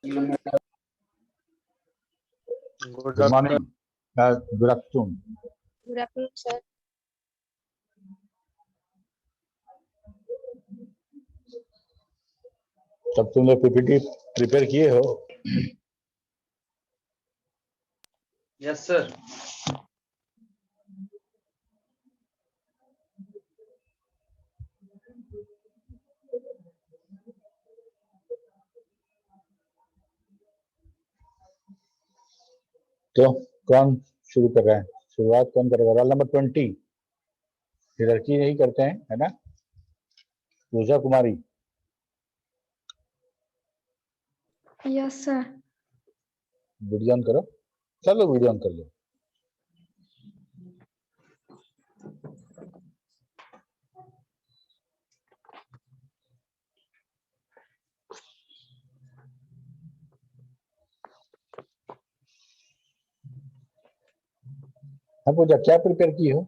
Good Good morning. Good afternoon. Good afternoon, sir. तब तुम लोग पीपीटी प्रिपेयर किए हो? Yes, sir. तो कौन शुरू कर रहा है? शुरुआत कौन करेगा? रोल नंबर 20 हियरार्की नहीं करते हैं, है ना? पूजा कुमारी। Yes, sir. वीडियो ऑन करो। चलो वीडियो ऑन कर लो। हाँ पूजा, क्या प्रिपेयर की हो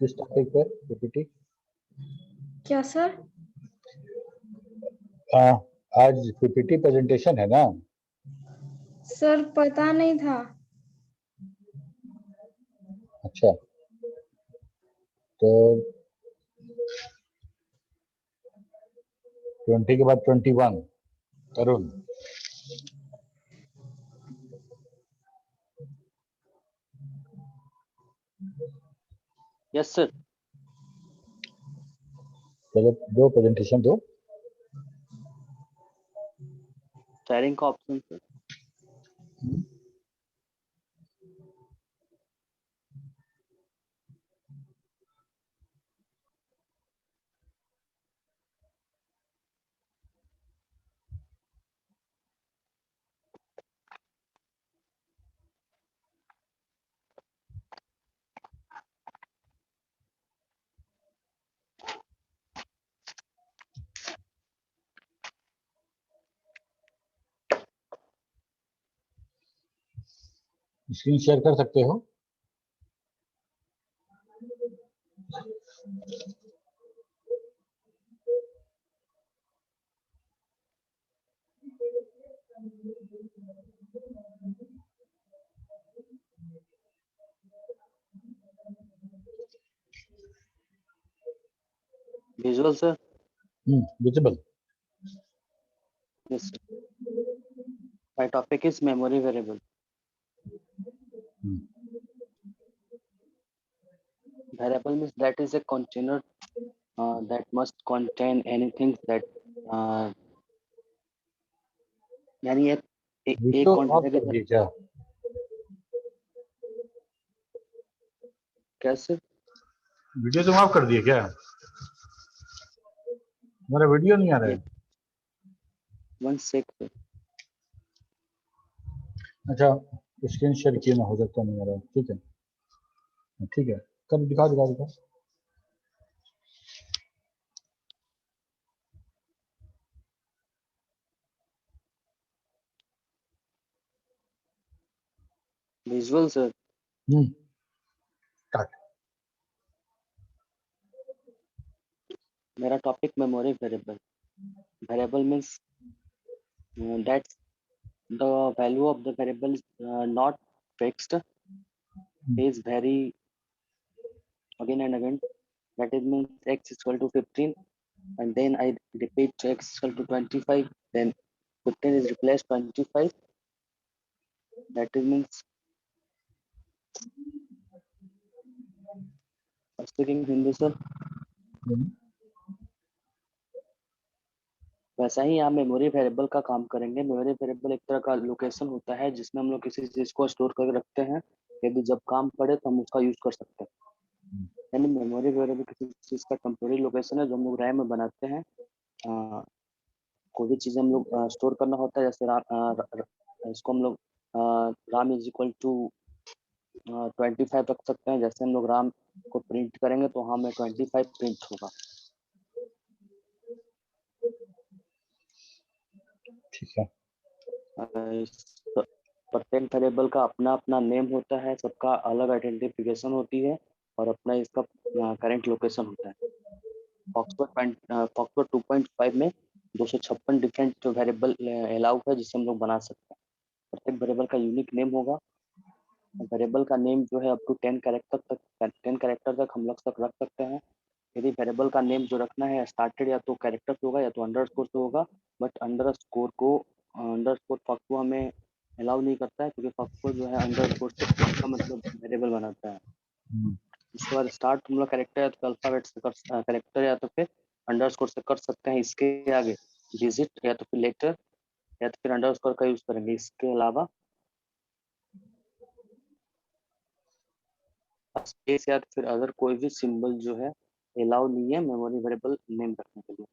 इस टॉपिक पर पीपीटी? क्या सर? आज पीपीटी प्रेजेंटेशन है ना? सर पता नहीं था। अच्छा, तो 20 के बाद 21 तरुण। Yes, sir. चलो दो प्रेजेंटेशन दो। Sharing का option, sir. स्क्रीन शेयर कर सकते हो? Visual, sir. Visible. Yes, sir. My topic is memory variable. Variable means that is a container that must contain anything that यानी एक वीडियो ऑफ container कर के दिए क्या? कैसे? वीडियो तुम ऑफ कर दिए क्या? मेरा वीडियो नहीं आ रहा है। One sec. अच्छा, स्क्रीन शेयर किए ना, हो सकता नहीं आ रहा है। ठीक है, ठीक है, कर दिखा दिखा दिखा। Visual, sir. स्टार्ट। मेरा topic memory variable. Variable means that the value of the variable is not fixed. Is vary again and again. That is means x is equal to 15, and then I repeat x is equal to 25. Then 15 is replaced 25. That is means speaking Hindi, sir. वैसा ही यहाँ memory variable का काम करेंगे. Memory variable एक तरह का location होता है जिसमें हम लोग किसी चीज को स्टोर करके रखते हैं. यदि जब काम पड़े तो हम उसका यूज कर सकते हैं. यानी मेमोरी वेरिएबल किसी चीज का टेम्पोररी लोकेशन है जो हम लोग रैम में बनाते हैं. कोई भी चीज हम लोग स्टोर करना होता है, जैसे इसको हम लोग राम इज इक्वल टू 25 रख सकते हैं. जैसे हम लोग राम को प्रिंट करेंगे तो हमें 25 प्रिंट होगा. ठीक है। प्रत्येक वेरिएबल का अपना अपना नेम होता है, सबका अलग आइडेंटिफिकेशन होती है और अपना इसका करंट लोकेशन होता है. फॉक्सट्रॉट 2.5 में 256 डिफरेंट जो वेरिएबल अलाउ है जिससे हम लोग बना सकते हैं। प्रत्येक वेरिएबल का यूनिक नेम होगा। वेरिएबल का नेम जो है अप टू 10 कैरेक्टर तक हम लोग रख सकते हैं। यदि वेरिएबल का नेम जो रखना है स्टार्टेड या तो कैरेक्टर से होगा या तो अंडरस्कोर से होगा, बट अंडरस्कोर फक को हमें अलाउ नहीं करता है, क्योंकि फक को जो है अंडरस्कोर से का मतलब वेरिएबल बनाता है। इसके बाद स्टार्ट हम लोग कैरेक्टर या तो अल्फाबेट से कैरेक्टर या तो फिर अंडरस्कोर से कर सकते हैं। इसके आगे डिजिट या तो फिर लेटर या तो फिर अंडरस्कोर का यूज करेंगे। इसके अलावा स्पेस या तो फिर अदर कोई भी सिंबल जो है अलाउ नहीं है मेमोरी वेरिएबल नेम रखने के लिए।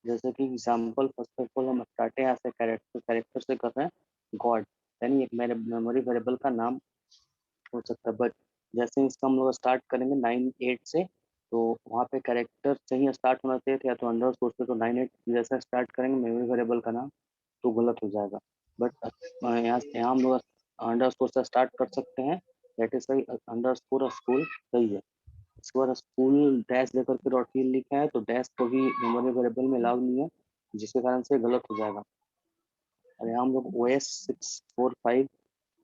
जैसे कि एग्जाम्पल फर्स्ट ऑफ ऑल हम स्टार्ट यहाँ से कैरेक्टर से कर रहे हैं गॉड, यानी एक मेरे मेमोरी वेरिएबल का नाम हो सकता है। बट जैसे ही इसका हम लोग स्टार्ट करेंगे 9 8 से, तो वहाँ पे कैरेक्टर से ही स्टार्ट होना चाहिए था या तो अंडरस्कोर से, तो 9 8 जैसा स्टार्ट करेंगे मेमोरी वेरिएबल का नाम तो गलत हो जाएगा। बट यहाँ हम लोग अंडरस्कोर से स्टार्ट कर सकते हैं, दैट इज सही। अंडरस्कोर स्कूल सही है। इसके बाद स्कूल डैश लेकर के डॉट लिखा है, तो डैश को भी मेमोरी वेरिएबल में अलाउ नहीं है, जिसके कारण से गलत हो जाएगा। और यहाँ हम लोग OS 645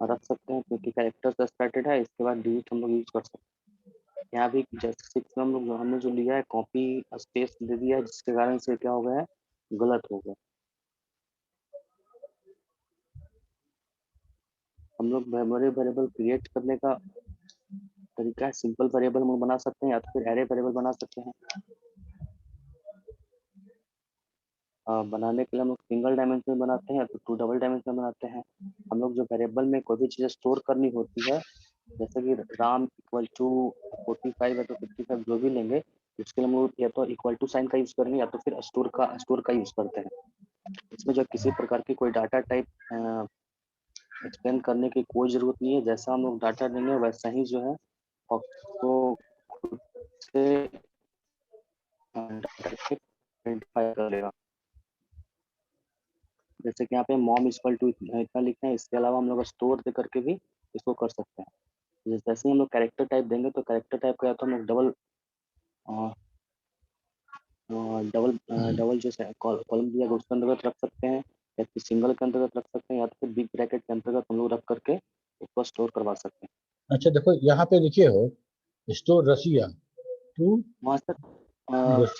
रख सकते हैं, क्योंकि कैरेक्टर से स्टार्टेड है। इसके बाद डिजिट हम लोग यूज कर सकते हैं। यहाँ भी जैसे 6 में हमने जो लिया है कॉपी स्पेस दे दिया है, जिसके कारण से क्या हो गया है, गलत हो गया। हम लोग मेमोरी वेरिएबल क्रिएट करने का तरीका है, सिंपल वेरिएबल हम बना सकते हैं या तो फिर एरे वेरिएबल बना सकते हैं। बनाने के लिए हम लोग सिंगल डायमेंशन बनाते हैं या तो 2 डबल डायमेंशन बनाते हैं। हम लोग जो वेरिएबल में कोई भी चीज़ स्टोर करनी होती है, जैसे कि राम इक्वल टू 45 या तो 55 जो भी लेंगे, उसके लिए हम लोग या तो इक्वल टू साइन का यूज करेंगे या तो फिर स्टोर का यूज करते हैं। इसमें जो किसी प्रकार की कोई डाटा टाइप एक्सप्लेन करने की कोई जरूरत नहीं है। जैसा हम लोग डाटा देंगे वैसा ही जो है आपको खुद से आइडेंटिफाई कर लेगा। जैसे कि यहाँ पे मॉम इक्वल टू इतना लिखना है। इसके अलावा हम लोग स्टोर दे करके भी इसको कर सकते हैं। जैसे ही हम लोग कैरेक्टर टाइप देंगे, तो कैरेक्टर टाइप का या तो हम लोग डबल जैसे कॉलम दिया उसके अंतर्गत रख सकते हैं, या फिर सिंगल के अंतर्गत रख सकते हैं, या तो फिर बिग ब्रैकेट के अंतर्गत हम लोग रख करके उसको स्टोर करवा सकते हैं। अच्छा देखो यहाँ पे लिखे हो स्टोर रसिया टू वहाँ सर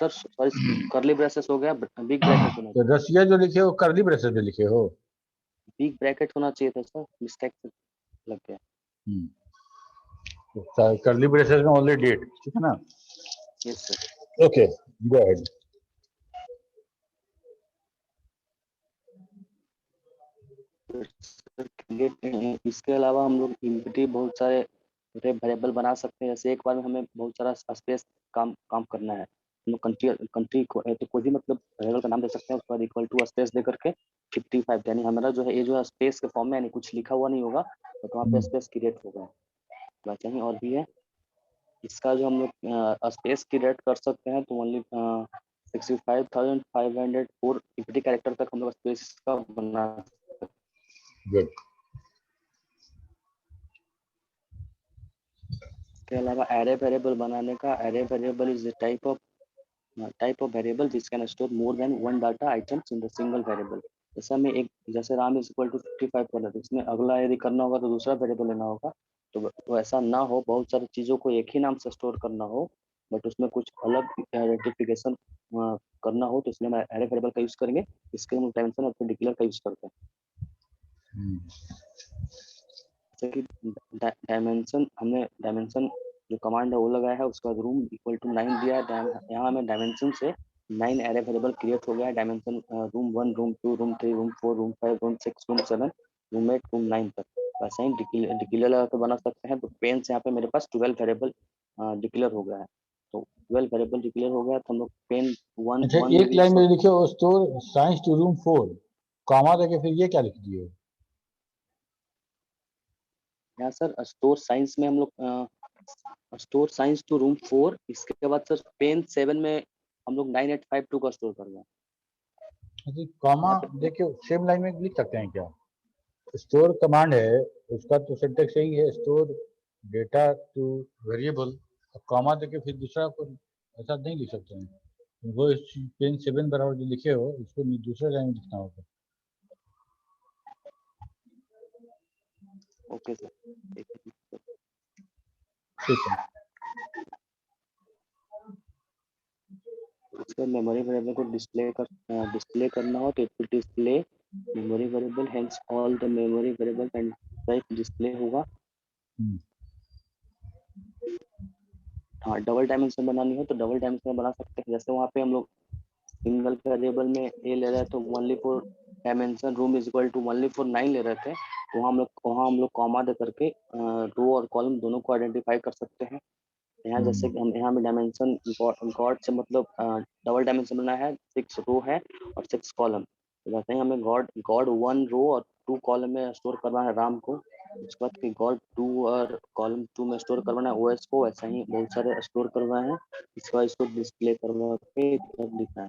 सॉरी करली ब्रेसेस हो गया, बिग ब्रैकेट होना तो चाहिए। रसिया जो लिखे हो करली ब्रेसेस में लिखे हो। बिग ब्रैकेट होना चाहिए था सर, मिस्टेक से लग गया। करली ब्रेसेस में ओनली डेट, ठीक है ना? Yes sir. Okay go ahead. इसके अलावा हम लोग इम्पिटी बहुत सारे वेरिएबल बना सकते हैं। जैसे एक बार में हमें बहुत सारा स्पेस काम करना है, हम लोग कंट्री को तो कोई भी मतलब वेरिएबल का नाम दे सकते हैं, उसके बाद इक्वल टू स्पेस दे करके 55, यानी हमारा जो है ये जो है स्पेस के फॉर्म में, यानी कुछ लिखा हुआ नहीं होगा, तो वहाँ पे स्पेस क्रिएट होगा। वैसे ही और भी है। इसका जो हम लोग स्पेस क्रिएट कर सकते हैं, तो ओनली 65,504 इम्पिटी कैरेक्टर तक हम लोग स्पेस का बना। गुड। इसके अलावा एरे वेरिएबल बनाने का, array variable is the type of variable which can store more than one data items in the single variable. जैसे हमें जैसे राम इज इक्वल टू 55 करना है, तो इसमें अगला यदि करना होगा तो दूसरा वेरिएबल लेना होगा। तो ऐसा ना हो, बहुत सारी चीज़ों को एक ही नाम से स्टोर करना हो, बट उसमें कुछ अलग आइडेंटिफिकेशन करना हो, तो इसलिए हम एरे वेरिएबल का यूज करेंगे। इसके लिए हम डायमेंशन और डिक्लेयर का यूज करते हैं। जैसे कि डायमेंशन जो कमांड है वो लगाया है, उसके बाद रूम इक्वल टू 9 दिया है। यहाँ हमें डायमेंशन से 9 एरे वेरिएबल क्रिएट हो गया है। Dimension room 1, room 2, room 3, room 4, room 5, room 6, room 7, room 8, room 9 तक। वैसे ही डिक्लेयर लगा के बना सकते हैं। तो पेन से यहाँ पे मेरे पास 12 वेरिएबल डिक्लेयर हो गया है। तो 12 वेरिएबल डिक्लेयर हो गया, तो हम लोग पेन वन अच्छा वन में एक भी लाइन में सब। लिखे हो store science to room 4 comma देके फिर ये क्या लिख दिए? यहाँ सर स्टोर साइंस में हम लोग स्टोर साइंस टू रूम 4, इसके बाद सर पेन 7 में हम लोग 9852 का स्टोर कर रहे अच्छा कॉमा हैं। देखिए सेम लाइन में लिख सकते हैं क्या? स्टोर कमांड है उसका तो सिंटेक्स यही है, store data two variable, comma देके फिर दूसरा को ऐसा नहीं लिख सकते हैं। वो इस पेन 7 बराबर जो लिखे हो इसको दूसरे लाइन में लिखना होगा। Okay sir. ठीक है। उसका मेमोरी वेरिएबल को डिस्प्ले करना हो तो it will display memory variable, hence all the memory variable and type display होगा। हाँ, डबल डायमेंशन बनानी हो तो डबल डायमेंशन बना सकते हैं। जैसे वहाँ पे हम लोग सिंगल वेरिएबल में ए ले रहे थे तो only for dimension room is equal to only for 9 ले रहे थे, तो वहाँ हम लोग कॉमा दे करके रो और कॉलम दोनों को आइडेंटिफाई कर सकते हैं। यहाँ जैसे कि हम यहाँ में डायमेंशन गॉड से मतलब डबल डायमेंशन बना है, 6 रो है और 6 कॉलम। तो वैसे ही हमें गॉड 1 रो और 2 कॉलम में स्टोर करना है राम को। उसके बाद कि गॉड 2 और कॉलम 2 में स्टोर करवाना है ओएस को, वैसा ही बहुत सारे स्टोर करवाए हैं। इसके बाद इसको डिस्प्ले करवा के इधर लिखा है।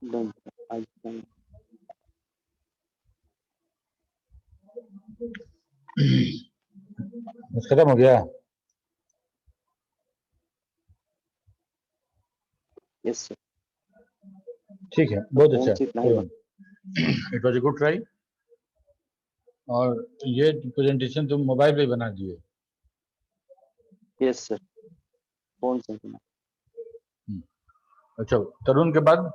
Done. Done. बस खत्म हो गया। Yes sir. ठीक है, बहुत कौन अच्छा। सी नहीं it was a good try. और ये प्रेजेंटेशन तुम मोबाइल पे बना दिए। Yes sir. कौन सा बना? अच्छा, तरुण के बाद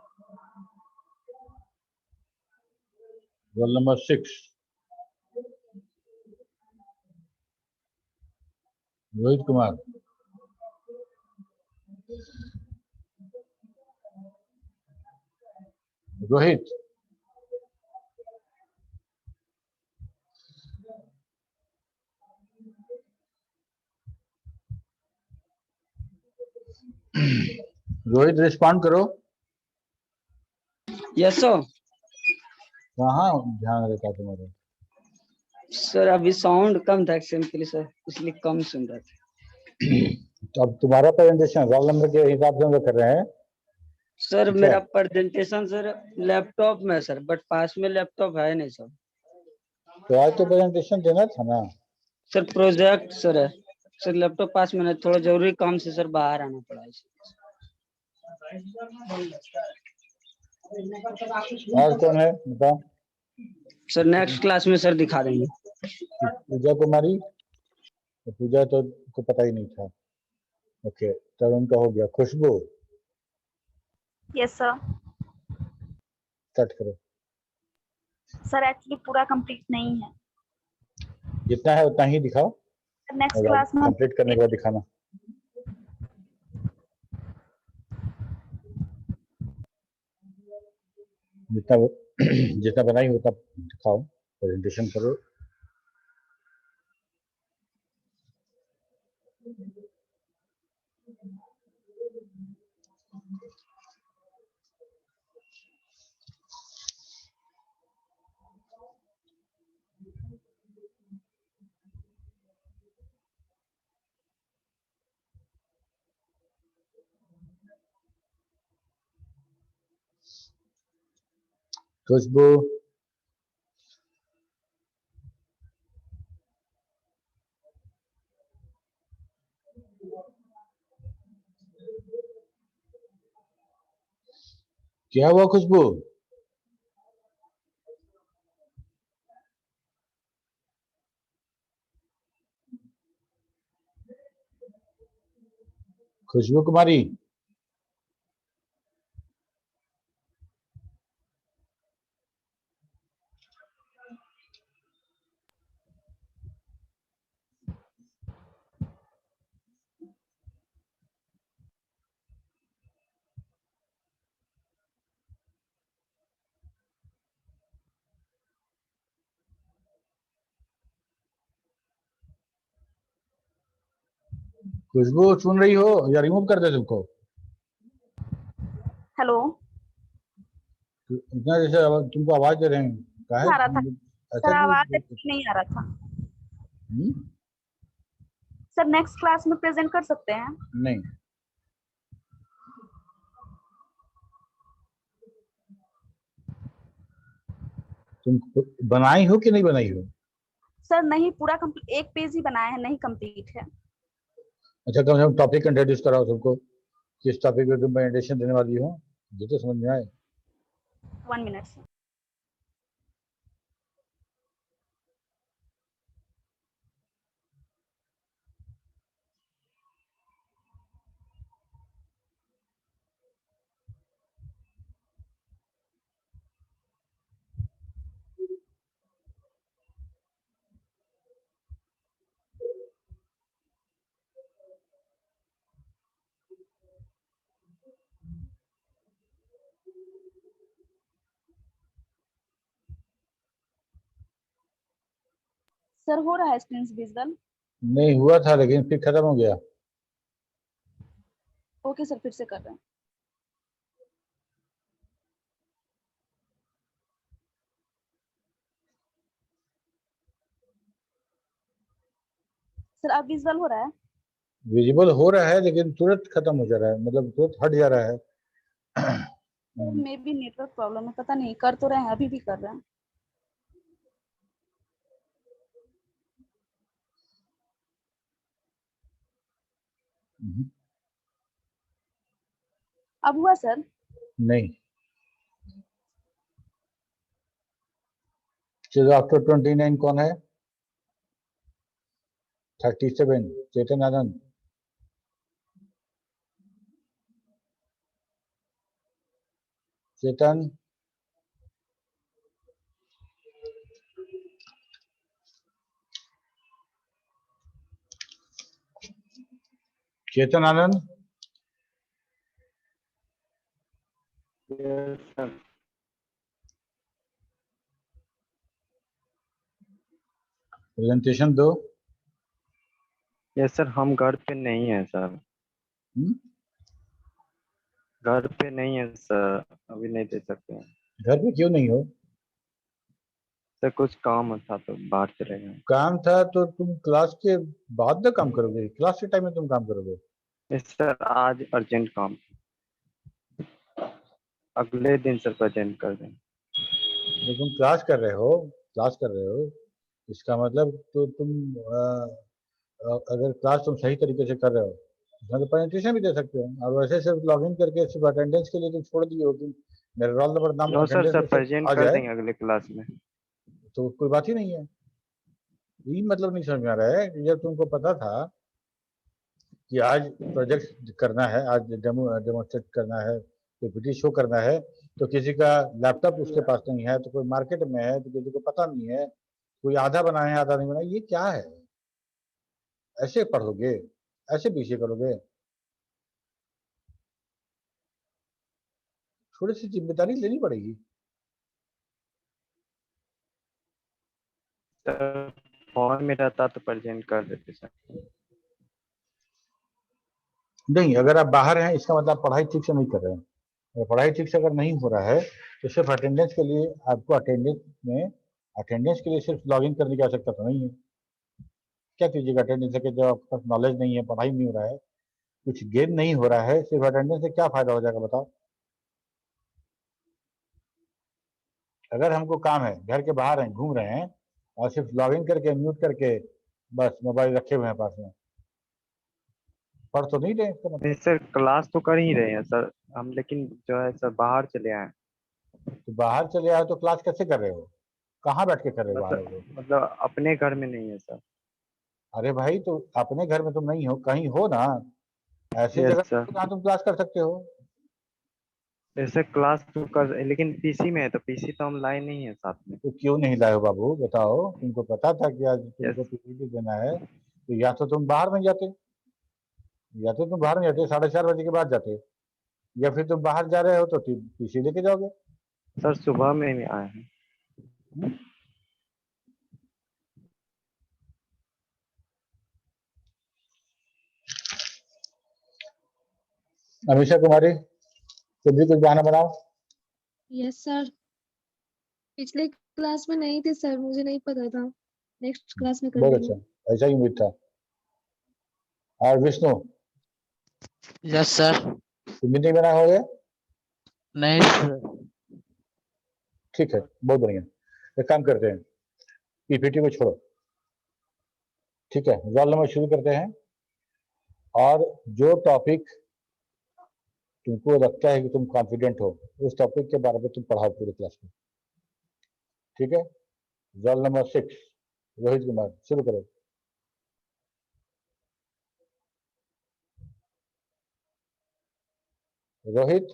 roll number 6 Rohit Kumar. Rohit, Rohit respond करो। Yes sir. कहाँ ध्यान रहता तुम्हारा? सर अभी साउंड कम था सिंपली सर, इसलिए कम सुन रहा था। तो अब तुम्हारा प्रेजेंटेशन रोल नंबर के हिसाब से हम लोग कर रहे हैं। सर अच्छा। मेरा प्रेजेंटेशन सर लैपटॉप में सर, बट पास में लैपटॉप है नहीं सर। तो आज तो प्रेजेंटेशन देना था ना। सर प्रोजेक्ट सर है सर, लैपटॉप पास में नहीं, थोड़ा जरूरी काम से सर बाहर आना पड़ा है। और कौन है बताओ? सर नेक्स्ट क्लास में सर दिखा देंगे। पूजा कुमारी, तो पूजा तो को पता ही नहीं था। ओके, तरुण का हो गया। खुशबू, यस सर। स्टार्ट करो। सर एक्चुअली पूरा कंप्लीट नहीं है, जितना है उतना ही दिखाओ, नेक्स्ट और क्लास में कंप्लीट करने के बाद दिखाना। जितना जितना बनाई उतना दिखाओ, प्रेजेंटेशन करो। खुशबू, क्या हुआ खुशबू? खुशबू कुमारी, खुशबू सुन रही हो या रिमूव कर दे तुमको? हेलो इतना जैसे तुमको आवाज दे रहे हैं, काहे? आ रहा था ऐसा सर, आवाज क्यों? नहीं आ रहा था हम्म? सर। नेक्स्ट क्लास में प्रेजेंट कर सकते हैं? नहीं, तुम बनाई हो कि नहीं बनाई हो? सर नहीं पूरा कंप्लीट, एक पेज ही बनाया है, नहीं कंप्लीट है। अच्छा, कम से कम टॉपिक इंट्रोड्यूस कराओ सबको, किस टॉपिक पे तुम प्रेजेंटेशन देने वाली हो, ये तो समझ में आए। 1 मिनट सर। सर हो रहा है स्क्रीन विजुअल। नहीं हुआ था लेकिन फिर खत्म हो गया। ओके सर, फिर से कर रहे हैं। सर अब विजुअल हो रहा है। विजिबल हो रहा है लेकिन तुरंत खत्म हो जा रहा है, मतलब तुरंत हट जा रहा है। मे बी नेटवर्क प्रॉब्लम है, पता नहीं। कर तो रहे हैं, अभी भी कर रहे हैं। अब हुआ सर? नहीं, चलो आफ्टर 29 कौन है? 37 चेतन आनंद। चेतन, Chetan Anand. Yes, sir. Presentation दो। यस सर, हम घर पे नहीं है सर। हम्म? घर पे नहीं है सर, अभी नहीं दे सकते हैं। घर पे क्यों नहीं हो? सर कुछ काम था तो बाहर चले गए। काम था तो तुम क्लास के बाद में काम करोगे, क्लास के टाइम में तुम काम करोगे? यस सर, आज अर्जेंट काम, अगले दिन सर प्रेजेंट कर दें। तो तुम क्लास कर रहे हो, क्लास कर रहे हो, इसका मतलब तो तुम अगर क्लास तुम सही तरीके से कर रहे हो उसमें तो प्रेजेंटेशन भी दे सकते हो। और वैसे सिर्फ लॉग इन करके सिर्फ अटेंडेंस के लिए तुम छोड़ दिए हो कि मेरा रोल नंबर नाम नो सर, अटेंडेंस सर में सिर्फ प्रेजेंट आ कर जाए देंगे अगले क्लास में। तो कोई बात ही नहीं है। ये मतलब नहीं समझ में आ रहा है कि जब तुमको पता था कि आज प्रोजेक्ट करना है, आज डेमोस्ट्रेट करना है, पीपीटी शो करना है, तो किसी का लैपटॉप उसके पास नहीं है, तो कोई मार्केट में है, तो किसी को पता नहीं है, कोई आधा बनाए आधा नहीं बनाए, ये क्या है? ऐसे पढ़ोगे, ऐसे पीछे करोगे? थोड़ी सी जिम्मेदारी लेनी पड़ेगी। सर फोन में रहता तो प्रेजेंट कर देते सर। नहीं, अगर आप बाहर हैं इसका मतलब पढ़ाई ठीक से नहीं कर रहे हैं। अगर पढ़ाई ठीक से अगर नहीं हो रहा है तो सिर्फ अटेंडेंस के लिए आपको अटेंडेंस के लिए सिर्फ लॉगिन करने की आवश्यकता तो नहीं है। क्या कीजिएगा अटेंडेंस से, जब आपके पास नॉलेज नहीं है, पढ़ाई नहीं हो रहा है, कुछ गेन नहीं हो रहा है, सिर्फ अटेंडेंस से क्या फायदा हो जाएगा बताओ? अगर हमको काम है, घर के बाहर हैं, घूम रहे हैं और सिर्फ लॉगिन करके म्यूट करके बस मोबाइल रखे हुए हैं पास में, पढ़ तो नहीं रहे इसका नहीं मतलब। सर, क्लास तो कर ही रहे हैं सर हम, लेकिन जो है सर बाहर चले आए। तो बाहर चले आए तो क्लास कैसे कर रहे हो? कहाँ बैठ के कर रहे हो बाहर हो? मतलब अपने घर में नहीं है सर। अरे भाई, तो अपने घर में तुम नहीं हो, कहीं हो ना, ऐसी यस जगह सर, तो जहाँ तुम क्लास कर सकते हो। जैसे क्लास तो कर, लेकिन पीसी में है तो पीसी तो हम लाए नहीं है साथ में। तो क्यों नहीं लाए हो बाबू, बताओ? तुमको पता था कि आज तुमको यस पीपीटी देना है, तो या तो तुम बाहर नहीं जाते, या तो तुम बाहर नहीं जाते, 4:30 बजे के बाद जाते, या फिर तुम बाहर जा रहे हो तो पीसी लेके जाओगे। सर, सुबह में भी आए हैं। हम्म? अमीषा कुमारी, तुम भी कुछ बहाना बनाओ। Yes sir. पिछले क्लास में नहीं थे सर, मुझे नहीं पता था। नेक्स्ट क्लास में कर बहुत लेंगे। अच्छा, ऐसा ही उम्मीद था। और विष्णु, यस सर। तुम भी नहीं बना होगे? नहीं सर। ठीक है, बहुत बढ़िया। एक काम करते हैं, पीपीटी को छोड़ो, ठीक है, रोल नंबर शुरू करते हैं। और जो टॉपिक तुमको लगता है कि तुम कॉन्फिडेंट हो, उस टॉपिक के बारे में तुम पढ़ाओ पूरे क्लास में, ठीक है। रोल नंबर 6 रोहित कुमार, शुरू करो। Rohit,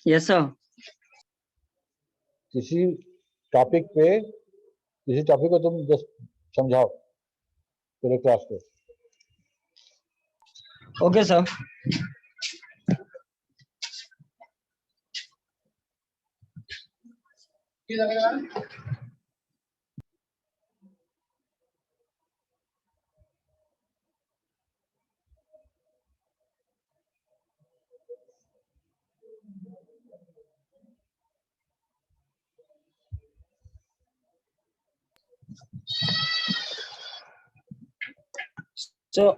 yes sir. किसी टॉपिक को तुम जस्ट समझाओ पूरे क्लास को। Okay sir. तो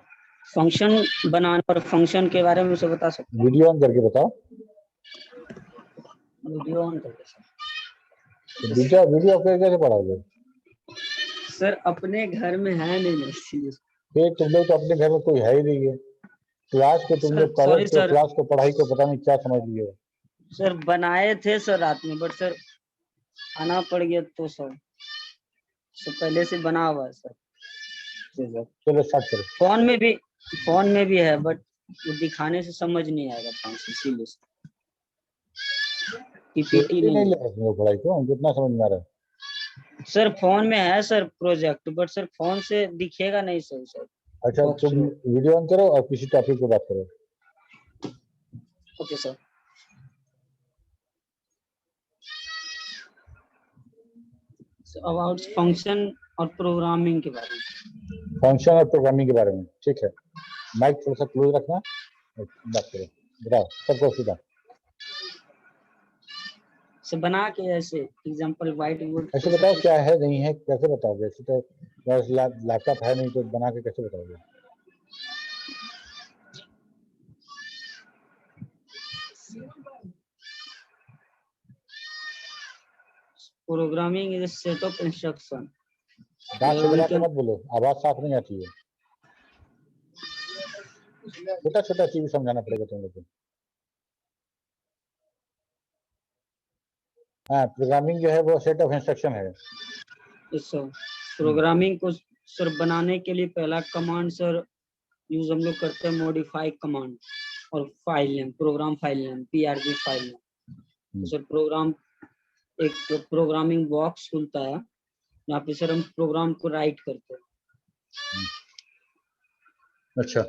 फंक्शन बनाने और फंक्शन के बारे में उसे बता सकते हैं? वीडियो ऑन करके बताओ। वीडियो ऑन करके सर। वीडियो ऑफ करके कैसे पढ़ाओगे? सर अपने घर में है नहीं इसीलिए। फिर तुम लोग तो अपने घर में कोई है ही नहीं है। क्लास को तुम लोग सॉरी सर। क्लास को पढ़ाई को पता नहीं क्या समझ लिए हो। सर बनाए थे सर रात में, बट सर आना पड़ गया तो सर पहले से बना हुआ है सर। चलो स्टार्ट करो। फोन में भी है, बट वो दिखाने से समझ नहीं आएगा फंक्शन, इसीलिए पीपीटी नहीं नहीं ले तुम लोग पढ़ाई को, हमको इतना समझ में आ रहा है। सर। फोन में है sir project, but sir phone से दिखेगा नहीं सर। सर अच्छा तुम वीडियो ऑन करो और किसी टॉपिक पे बात करो। Okay sir. अबाउट फंक्शन और प्रोग्रामिंग के बारे में। फंक्शन और प्रोग्रामिंग के बारे में, ठीक है। माइक थोड़ा सा क्लोज रखना, बात करो, बताओ सबको सीधा। से बना के ऐसे एग्जांपल व्हाइट बोर्ड ऐसे बताओ क्या है नहीं है, कैसे बताओगे? ऐसे तो लैपटॉप है नहीं तो बना के कैसे बताओगे? Programming is a set of instruction. दांत से दबा के मत बोलो, आवाज साफ नहीं आती है। छोटा छोटा चीज समझाना पड़ेगा तुम लोग को। हाँ, प्रोग्रामिंग जो है वो सेट ऑफ इंस्ट्रक्शन है। सर प्रोग्रामिंग को सर बनाने के लिए पहला कमांड सर यूज हम लोग करते हैं मॉडिफाई कमांड और file name, program file name, PRG file name. Sir एक प्रोग्रामिंग बॉक्स खुलता है, यहाँ पे सर हम प्रोग्राम को राइट करते हैं। अच्छा,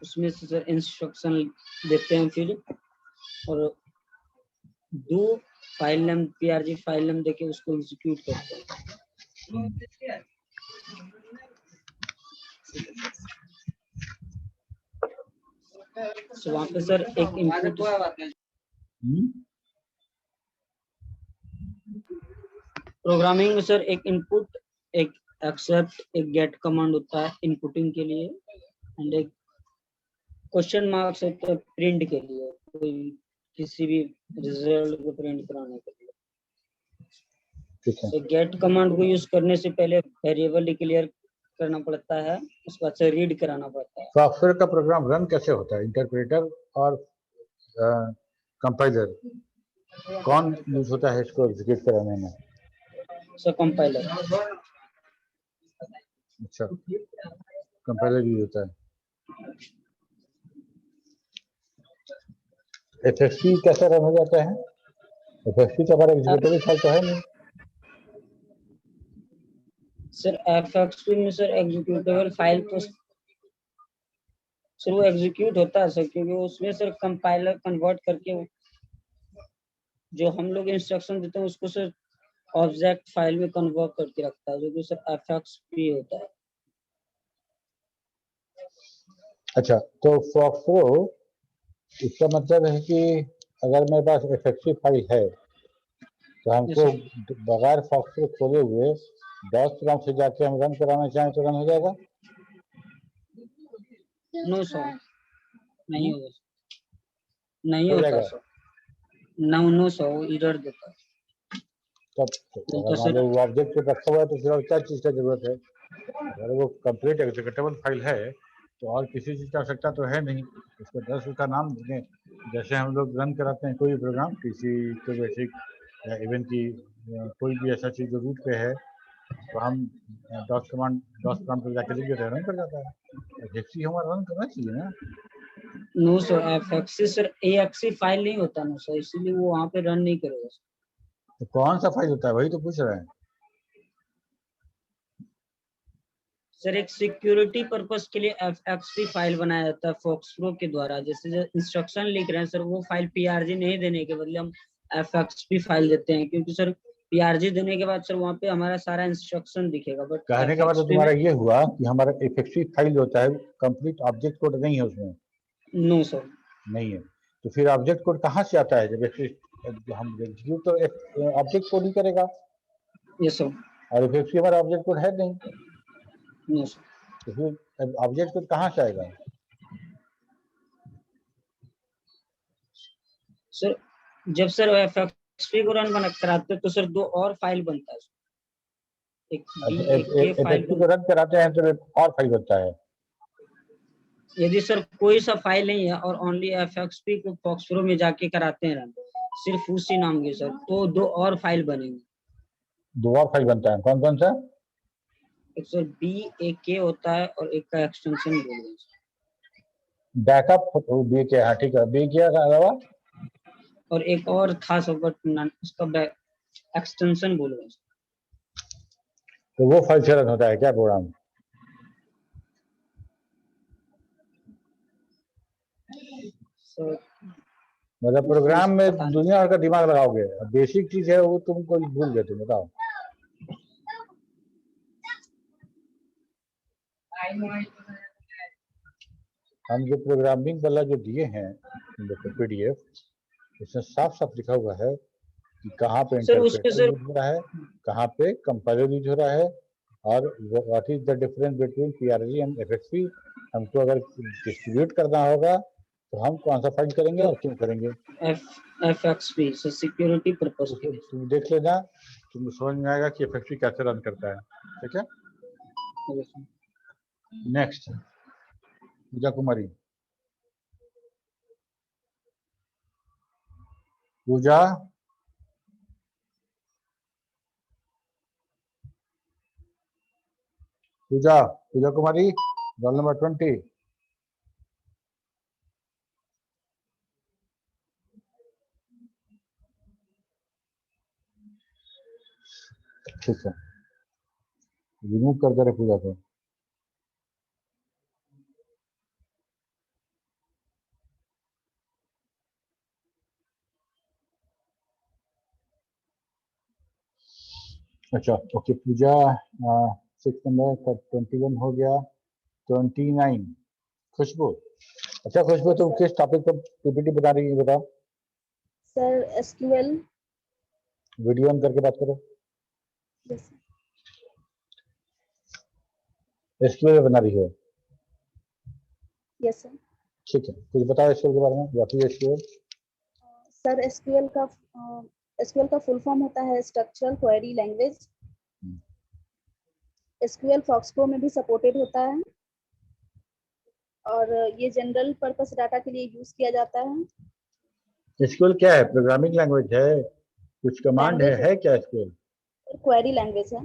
उसमें से सर इंस्ट्रक्शन देते हैं फिर, और दो file name PRG file name देके उसको एग्जीक्यूट करते हैं। तो वहाँ पे सर एक इनपुट प्रोग्रामिंग में सर एक इनपुट, एक एक्सेप्ट, एक गेट कमांड होता है इनपुटिंग के लिए, एंड एक क्वेश्चन मार्क्स होता है प्रिंट के लिए, कोई किसी भी रिजल्ट को प्रिंट कराने के लिए। तो गेट कमांड को यूज करने से पहले वेरिएबल डिक्लेयर करना पड़ता है, उसके बाद से रीड कराना पड़ता है। सॉफ्टवेयर का प्रोग्राम रन कैसे होता है? इंटरप्रेटर और कंपाइलर कौन यूज होता है इसको एग्जीक्यूट कराने में? Sir compiler. अच्छा, कंपाइलर यूज होता है। FXP कैसे रन हो जाता है? FXP तो हमारा एग्जीक्यूटेबल फाइल तो है नहीं। सर FXP में सर एग्जीक्यूटेबल फाइल तो सर वो एग्जीक्यूट होता है सर, क्योंकि उसमें सर कंपाइलर कन्वर्ट करके जो हम लोग इंस्ट्रक्शन देते हैं उसको सर ऑब्जेक्ट फाइल में कन्वर्ट करके रखता है, जो कि सर FXP होता है। अच्छा, तो फॉक्सरो इसका मतलब है कि अगर मेरे पास FXP फाइल है तो हमको बगैर फॉक्सरो खोले हुए डॉस प्रोग्राम से जाके हम रन कराना चाहें तो रन हो जाएगा? नो सर, नहीं होगा, नहीं होता सर। नो सर, एरर देता है। तब तो अगर मान सर लो वो ऑब्जेक्ट कोड रखा हुआ है तो फिर और क्या चीज़ का जरूरत है? अगर वो कंप्लीट एग्जीक्यूटेबल फाइल है तो और किसी चीज़ की आवश्यकता तो है नहीं। उसको 10 उसका नाम दें, जैसे हम लोग रन कराते हैं कोई प्रोग्राम पीसी के बेसिक या इवन की कोई भी ऐसा चीज़ जो रूट पे है तो हम डॉस कमांड पर जाके लिख देते हैं, रन कर जाता है। एफएक्सी हमारा रन करना चाहिए ना। नो सर, एफएक्सी सर एएक्सी फाइल नहीं होता ना सर, इसीलिए वो वहाँ पे रन नहीं करेगा सर। तो कौन सा फाइल होता है वही तो पूछ रहे हैं। सर एक सिक्योरिटी पर्पस के लिए एफएक्सी फाइल बनाया जाता है फॉक्सप्रो के द्वारा। जैसे जो इंस्ट्रक्शन लिख रहे हैं सर, वो फाइल पीआरजी नहीं देने के बदले हम एफएक्सपी फाइल देते हैं, क्योंकि सर पीआरजी देने के बाद सर वहाँ पे हमारा सारा इंस्ट्रक्शन दिखेगा, बट कहने का मतलब एफएक्सपी में तुम्हारा ये हुआ कि हमारा एफएक्सी फाइल होता है कंप्लीट ऑब्जेक्ट कोड नहीं है उसमें। No sir. नहीं है तो फिर ऑब्जेक्ट कोड कहाँ से आता है? जब हम एग्जीक्यूट तो ऑब्जेक्ट कोड ही करेगा यस सर। और एफएक्सी हमारा ऑब्जेक्ट कोड है नहीं, नो सर। तो फिर ऑब्जेक्ट कोड कहाँ से आएगा? सर जब सर एफएक्सपी को रन बना कराते हैं तो सर 2 और फाइल बनता है, एक बी एक के फाइल एफएक्सी को रन कराते हैं तो एक और फाइल बनता है। यदि सर कोई सा फाइल नहीं है और ओनली एफएक्सपी को फॉक्सप्रो में जाके कराते हैं रन सिर्फ उसी नाम के सर, तो 2 और फाइल बनेंगे। 2 और फाइल बनता है, कौन कौन सा? एक सर बी एक के होता है और एक का एक्सटेंशन बोल रहे हैं बैकअप बी के, हाँ ठीक है, बी के अलावा और एक और था सब, बट उसका एक्सटेंशन बोल रहे हैं तो वो फाइल से रन होता है क्या प्रोग्राम? सर। मतलब प्रोग्राम में पता नहीं। दुनिया भर का दिमाग लगाओगे, बेसिक चीज है वो तुमको भूल गए तुम, बताओ। हम जो प्रोग्रामिंग वाला जो दिए हैं पीडीएफ, उसमें साफ साफ लिखा हुआ है कि कहाँ पे सर उसके इंटरप्रेटर सर यूज हो रहा है, कहाँ पे कंपाइलर यूज हो रहा है, और what is the difference between PRG and FXP. हमको अगर डिस्ट्रीब्यूट करना होगा तो हम कौन सा फाइल करेंगे और क्यों करेंगे? एफएक्सपी सर सिक्योरिटी पर्पस के लिए। तुम देख लेना, तुम समझ में आएगा कि एफएक्सपी कैसे रन करता है। ठीक है, नेक्स्ट पूजा कुमारी। पूजा पूजा पूजा कुमारी, रोल नंबर 20। ठीक है, रिमूव कर दे रहे पूजा को। अच्छा ओके पूजा, 6 नंबर का 21 हो गया, 29 खुशबू। अच्छा खुशबू, तुम किस टॉपिक पर पीपीटी बना रही है बताओ? Sir SQL. वीडियो ऑन करके बात करो। एसक्यूएल बना रही हो? Yes sir. ठीक है, कुछ बताओ एसक्यूएल के बारे में। What is SQL? Sir SQL का फुल फॉर्म होता है स्ट्रक्चरल क्वेरी लैंग्वेज। एसक्यूएल फॉक्सप्रो में भी सपोर्टेड होता है और ये जनरल पर्पस डाटा के लिए यूज किया जाता है। एसक्यूएल क्या है? प्रोग्रामिंग लैंग्वेज है? कुछ कमांड लैंग्वेज है क्या एसक्यूएल? क्वेरी लैंग्वेज है।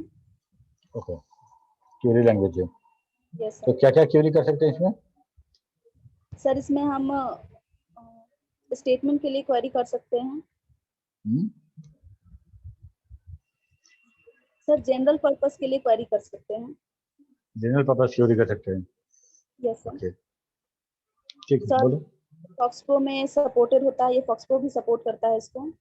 ओके, क्वेरी लैंग्वेज है। यस तो सर। क्या क्या क्वेरी कर सकते हैं इसमें? सर इसमें हम स्टेटमेंट के लिए क्वेरी कर सकते हैं। सर जनरल पर्पस के लिए क्वेरी कर सकते हैं। जनरल पर्पस क्वेरी कर सकते हैं। Yes sir. ओके ठीक है, सर बोलो। फॉक्सप्रो में सपोर्टेड होता है, ये फॉक्सप्रो भी सपोर्ट करता है इसको।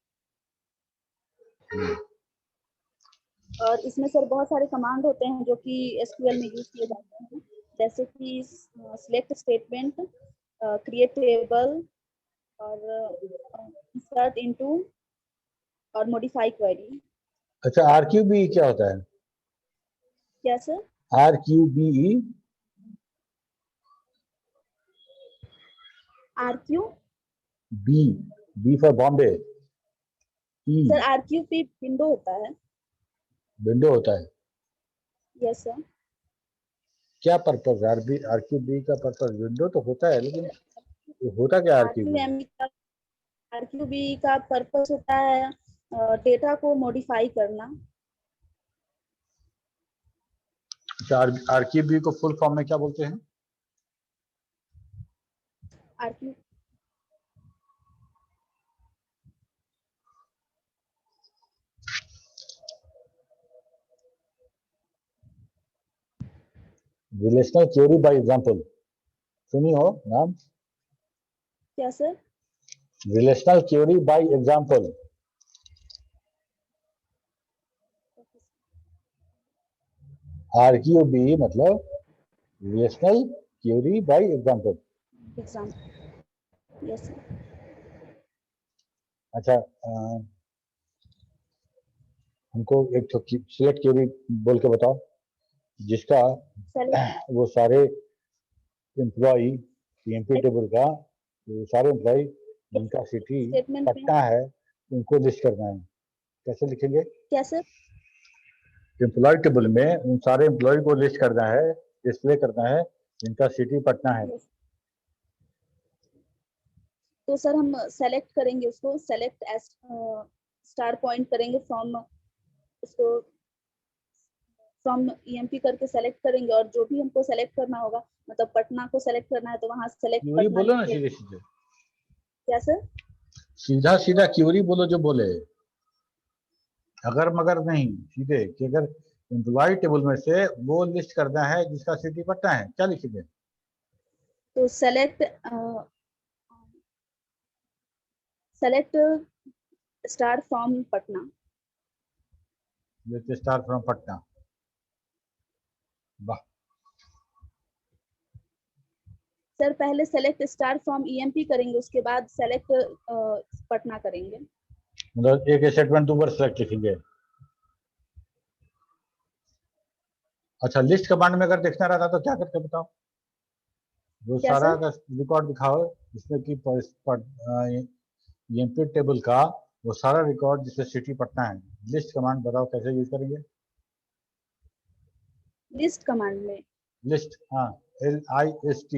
और इसमें सर बहुत सारे कमांड होते हैं जो कि एसक्यूएल में यूज किए जाते हैं, जैसे कि सिलेक्ट स्टेटमेंट, क्रिएट टेबल और इंसर्ट इनटू और मॉडिफाई क्वेरी। अच्छा आरक्यूबी क्या होता है? क्या sir? RQB RQ B, B for Bombay, sir RQP window होता है। विंडो होता है। Yes sir. क्या पर्पज है आरक्यूबी का पर्पज? विंडो तो होता है, लेकिन होता क्या आरक्यूबी? आरक्यूबी का पर्पस होता है डेटा को मॉडिफाई करना। आरक्यूबी को फुल फॉर्म में क्या बोलते हैं? RQ relational theory by example, सुनी हो नाम? क्या sir? Relational theory by example. RQB मतलब relational theory by example. Example. Yes sir. अच्छा, हमको एक तो सिलेक्ट थ्योरी बोल के बताओ, जिसका वो सारे एम्प्लॉय पीएमपी टेबल का, वो सारे एम्प्लॉय जिनका सिटी स्टेटमेंट में पटना है उनको लिस्ट करना है। कैसे लिखेंगे? क्या सर? एम्प्लॉय टेबल में उन सारे एम्प्लॉय को लिस्ट करना है, डिस्प्ले करना है जिनका सिटी पटना है। Yes. तो सर हम सेलेक्ट करेंगे उसको, सेलेक्ट एस स्टार पॉइंट करेंगे फ्रॉम, उसको फ्रॉम ईएमपी करके सेलेक्ट करेंगे, और जो भी हमको सेलेक्ट करना होगा, मतलब पटना को सेलेक्ट करना है तो वहां सेलेक्ट क्यूरी पटना बोलो ना लिखेंगे। सीधे सीधे, क्या सर? सीधा सीधा क्यूरी बोलो जो बोले, अगर मगर नहीं, सीधे कि अगर एम्प्लॉय टेबल में से वो लिस्ट करना है जिसका सिटी पटना है, क्या लिखेंगे? तो select star from Patna. Star from Patna. वाह। सर पहले सेलेक्ट स्टार फ्रॉम ईएमपी करेंगे, उसके बाद सेलेक्ट पटना करेंगे। मतलब एक स्टेटमेंट दो बार सेलेक्ट लिखेंगे। अच्छा, लिस्ट कमांड में अगर देखना रहता तो क्या करते बताओ? वो क्या सारा सर? का रिकॉर्ड दिखाओ जिसमें कि ईएमपी टेबल का वो सारा रिकॉर्ड जिसमें सिटी पटना है। लिस्ट कमांड बताओ कैसे यूज करेंगे? लिस्ट कमांड में लिस्ट, हाँ, LIST।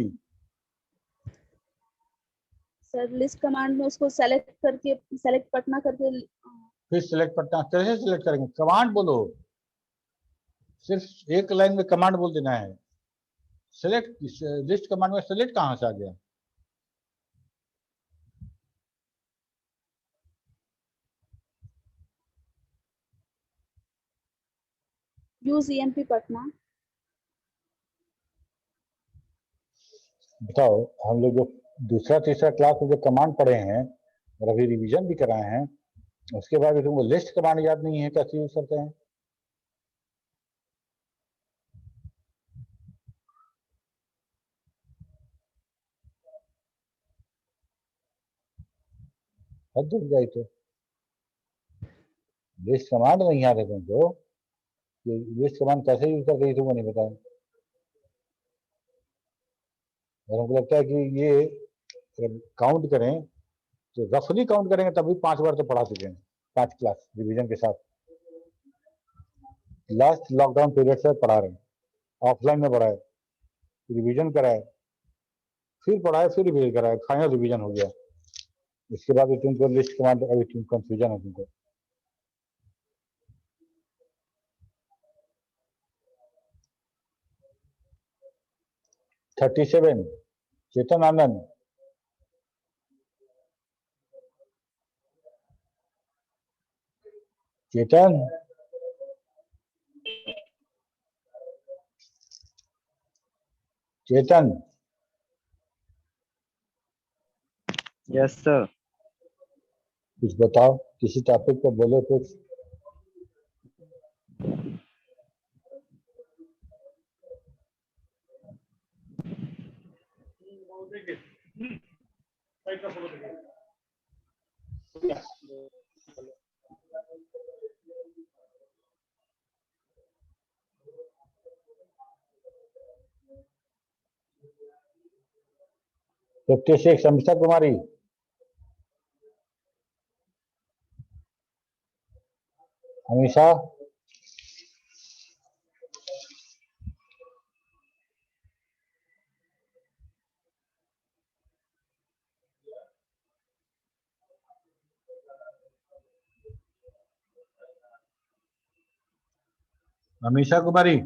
सर लिस्ट कमांड में उसको सेलेक्ट करके, सेलेक्ट पटना करके फिर सिलेक्ट पटना कैसे सिलेक्ट करेंगे? कमांड बोलो, सिर्फ एक लाइन में कमांड बोल देना है। सिलेक्ट, लिस्ट कमांड में सिलेक्ट कहाँ से आ गया? Use EMP Patna. बताओ, हम लोग जो दूसरा तीसरा क्लास में जो कमांड पढ़े हैं और अभी रिवीजन भी कराए हैं, उसके बाद भी तुमको लिस्ट कमांड याद नहीं है कैसे यूज करते हैं? हद हो गई तो लिस्ट कमांड नहीं याद है तुमको? लिस्ट कमांड कैसे यूज करते हैं तुमको नहीं बताया? और हमको लगता है कि ये काउंट करें तो रफली काउंट करेंगे तभी 5 बार तो पढ़ा चुके हैं, 5 क्लास रिवीजन के साथ। लास्ट लॉकडाउन पीरियड से पढ़ा रहे हैं, ऑफलाइन में पढ़ाए, रिवीजन कराए, फिर पढ़ाए, फिर रिवीजन कराए, फाइनल रिवीजन हो गया। इसके बाद भी तुमको लिस्ट कमांड अभी तुम कंफ्यूजन है तुमको। Thirty seven, Chetan Anand. चेतन, चेतन, यस सर। कुछ बताओ, किसी टॉपिक पे बोलो कुछ। प्रत्येक समीक्षा कुमारी, हमेशा अमीषा कुमारी,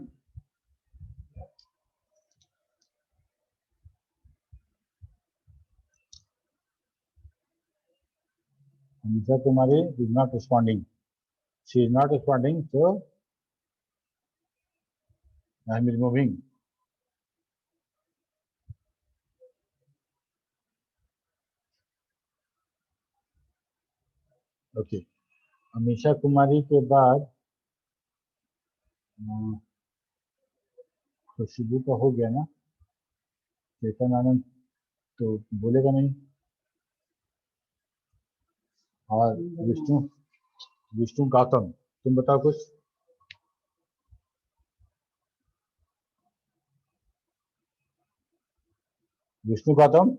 अमीषा कुमारी is not responding. She is not responding, so I am removing. Okay, Amisha Kumari के बाद खुशबू का हो गया ना, चेतन आनंद तो बोलेगा नहीं, और विष्णु गौतम, तुम बताओ कुछ। विष्णु गौतम,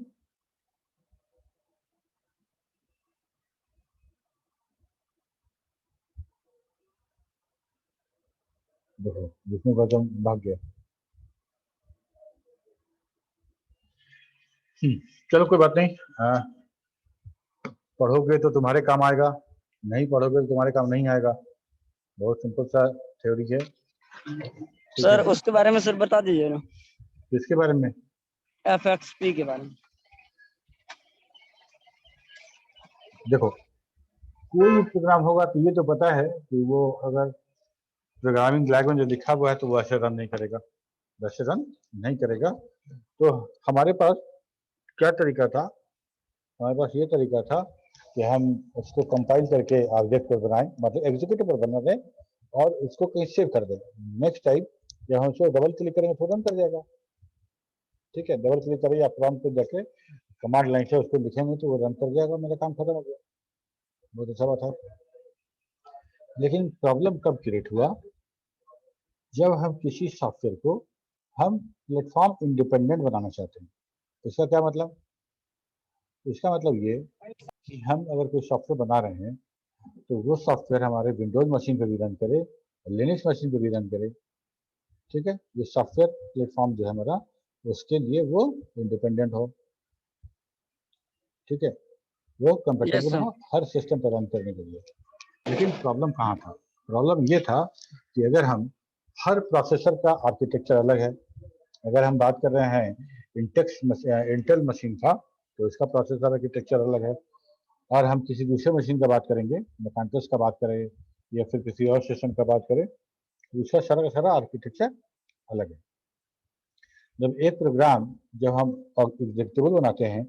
देखो विष्णु गौतम भाग गया। चलो कोई बात नहीं, पढ़ोगे तो तुम्हारे काम आएगा, नहीं पढ़ोगे तो तुम्हारे काम नहीं आएगा। बहुत सिंपल सा थ्योरी है। सर उसके बारे में सर बता दीजिए ना। किसके बारे में? FXP के बारे में। देखो कोई भी प्रोग्राम होगा तो ये तो पता है कि वो अगर प्रोग्रामिंग लैंग्वेज जो लिखा हुआ है तो वो ऐसे रन नहीं करेगा, वैसे रन नहीं करेगा। तो हमारे पास क्या तरीका था? हमारे पास ये तरीका था कि हम उसको कंपाइल करके ऑब्जेक्ट पर बनाएं, मतलब एग्जीक्यूटिव पर बना दें और उसको कहीं सेव कर दें। नेक्स्ट टाइम जब हम उसको डबल क्लिक करेंगे तो रन कर जाएगा। ठीक है, डबल क्लिक करें या प्रॉम्प्ट पे जाके कमांड लाइन से उसको लिखेंगे तो वो रन कर जाएगा, मेरा काम खत्म हो गया। बहुत अच्छा बात है। लेकिन प्रॉब्लम कब क्रिएट हुआ? जब हम किसी सॉफ्टवेयर को हम प्लेटफॉर्म इंडिपेंडेंट बनाना चाहते हैं। इसका क्या मतलब? इसका मतलब ये कि हम अगर कोई सॉफ्टवेयर बना रहे हैं तो वो सॉफ्टवेयर हमारे विंडोज मशीन पर भी रन करे, लिनक्स मशीन पर भी रन करे। ठीक है, ये सॉफ्टवेयर प्लेटफॉर्म जो है हमारा, उसके लिए वो इंडिपेंडेंट हो। ठीक है, वो कंपेटेबल हो हर सिस्टम पर रन करने के लिए। लेकिन प्रॉब्लम कहाँ था? प्रॉब्लम ये था कि अगर हम हर प्रोसेसर का आर्किटेक्चर अलग है। अगर हम बात कर रहे हैं इंटेल मशीन का तो इसका प्रोसेसर आर्किटेक्चर अलग है, और हम किसी दूसरे मशीन का बात करेंगे, मैकांटस का बात करें या फिर किसी और सिस्टम का बात करें तो उसका सारा का सारा आर्किटेक्चर अलग है। जब एक प्रोग्राम जब हम एग्जीक्यूटेबल बनाते हैं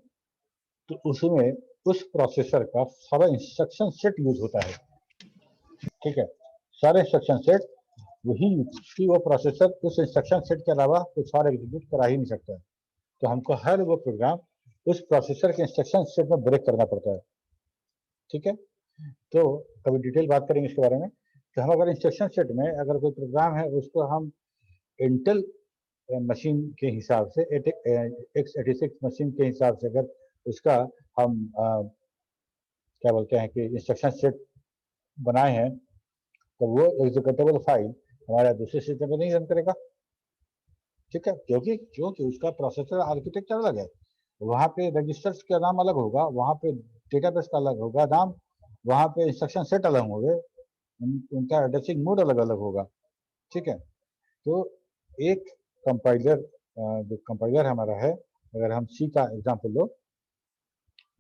तो उसमें उस प्रोसेसर का सारा इंस्ट्रक्शन सेट यूज होता है। ठीक है, सारे इंस्ट्रक्शन सेट वही कि वो प्रोसेसर उस इंस्ट्रक्शन सेट के अलावा कुछ और एग्जीक्यूट करा ही नहीं सकता है। तो हमको हर वो प्रोग्राम उस प्रोसेसर के इंस्ट्रक्शन सेट में ब्रेक करना पड़ता है। ठीक है, तो कभी डिटेल बात करेंगे इसके बारे में। तो हम अगर इंस्ट्रक्शन सेट में अगर कोई प्रोग्राम है उसको हम इंटेल मशीन के हिसाब से x86 मशीन के हिसाब से अगर उसका हम क्या बोलते हैं कि इंस्ट्रक्शन सेट बनाए हैं तो वो एग्जीक्यूटेबल फाइल हमारा दूसरे सिस्टम में नहीं रन करेगा। ठीक है, क्योंकि उसका प्रोसेसर आर्किटेक्चर अलग है। वहाँ पे रजिस्टर्स का नाम अलग होगा, वहाँ पे डेटाबेस का अलग होगा नाम, वहाँ पे इंस्ट्रक्शन सेट अलग होंगे, उनका एड्रेसिंग मोड अलग अलग होगा। ठीक है, तो एक कंपाइलर जो कंपाइलर हमारा है, अगर हम सी का एग्जांपल लो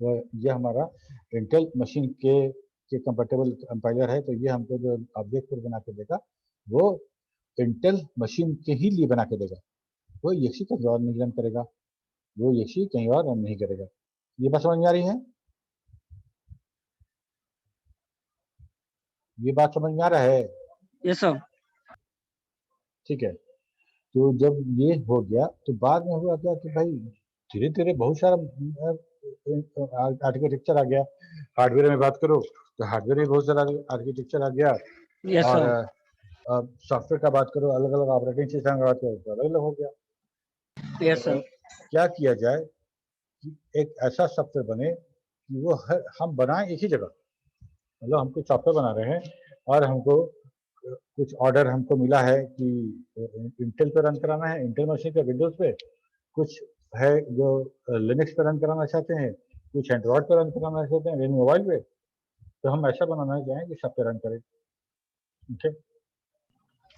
तो ये हमारा इंटेल मशीन के कंपेटेबल कंपाइलर है। तो ये हमको जो ऑब्जेक्ट पर बना के देगा वो इंटेल मशीन के ही लिए बना के देगा, वो एक्सी कहीं और नहीं रन करेगा, वो एक्सी कहीं और रन नहीं करेगा। ये बात समझ में आ रही है? ये बात समझ में आ रहा है? Yes sir. ठीक है, तो जब ये हो गया तो बाद में हुआ क्या कि भाई धीरे धीरे बहुत सारा आर्किटेक्चर आ गया। हार्डवेयर में बात करो तो हार्डवेयर में बहुत सारा आर्किटेक्चर आ गया, यस और सर। सॉफ्टवेयर का बात करो, अलग अलग ऑपरेटिंग सिस्टम का बात करो तो अलग अलग हो गया। Yes sir. क्या किया जाए कि एक ऐसा सॉफ्टवेयर बने कि वो हम बनाएं एक ही जगह। मतलब हम कोई सॉफ्टवेयर बना रहे हैं और हमको कुछ ऑर्डर हमको मिला है कि इंटेल पे रन कराना है, इंटेल मशीन पे, विंडोज पे, कुछ है जो लिनक्स पे रन कराना चाहते हैं, कुछ एंड्रॉयड पे रन कराना चाहते हैं, मोबाइल पे। तो हम ऐसा बनाना चाहें कि सब पे रन करें। ठीक है,